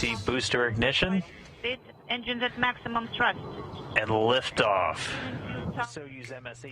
see booster ignition. Engines at maximum thrust. And liftoff.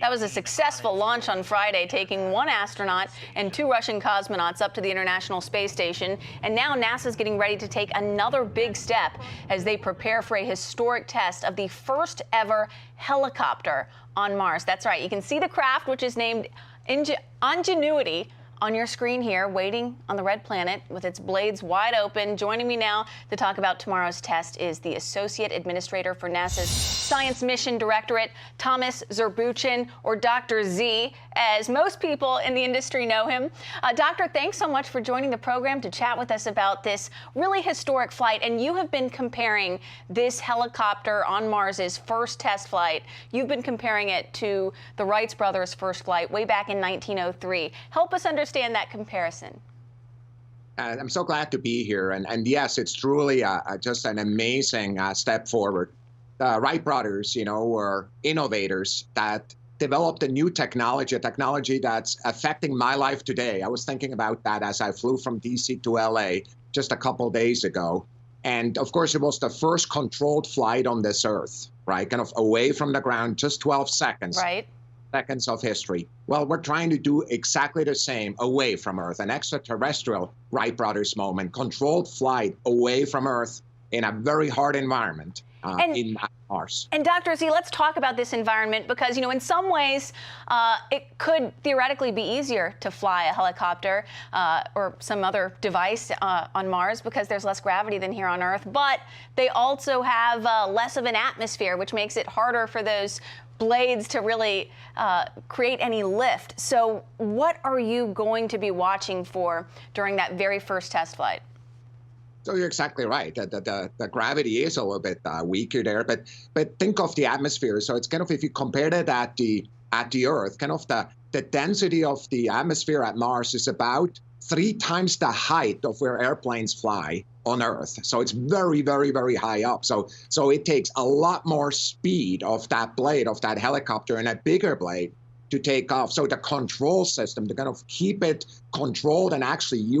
That was a successful launch on Friday, taking one astronaut and 2 Russian cosmonauts up to the International Space Station. And now NASA's getting ready to take another big step as they prepare for a historic test of the first ever helicopter on Mars. That's right. You can see the craft, which is named Ingenuity, on your screen here, waiting on the red planet with its blades wide open. Joining me now to talk about tomorrow's test is the Associate Administrator for NASA's Science Mission Directorate, Thomas Zurbuchen, or Dr. Z, as most people in the industry know him. Doctor, thanks so much for joining the program to chat with us about this really historic flight. And you have been comparing this helicopter on Mars's first test flight. You've been comparing it to the Wright brothers' first flight way back in 1903. Help us understand that comparison. I'm so glad to be here. And yes, it's truly just an amazing step forward. The Wright brothers, were innovators that developed a new technology, a technology that's affecting my life today. I was thinking about that as I flew from DC to LA just a couple days ago. And of course, it was the first controlled flight on this Earth, right? Kind of away from the ground, just 12 seconds. Right. Seconds of history. Well, we're trying to do exactly the same away from Earth, an extraterrestrial Wright brothers moment, controlled flight away from Earth in a very hard environment in Mars. And Dr. Z, let's talk about this environment because, in some ways, it could theoretically be easier to fly a helicopter or some other device on Mars because there's less gravity than here on Earth. But they also have less of an atmosphere, which makes it harder for those blades to really create any lift. So what are you going to be watching for during that very first test flight? So you're exactly right. The gravity is a little bit weaker there, but think of the atmosphere. So it's kind of, if you compared it at the Earth, kind of the density of the atmosphere at Mars is about 3 times the height of where airplanes fly on Earth. So it's very, very, very high up. So it takes a lot more speed of that blade, of that helicopter, and a bigger blade to take off. So the control system, to kind of keep it controlled and actually use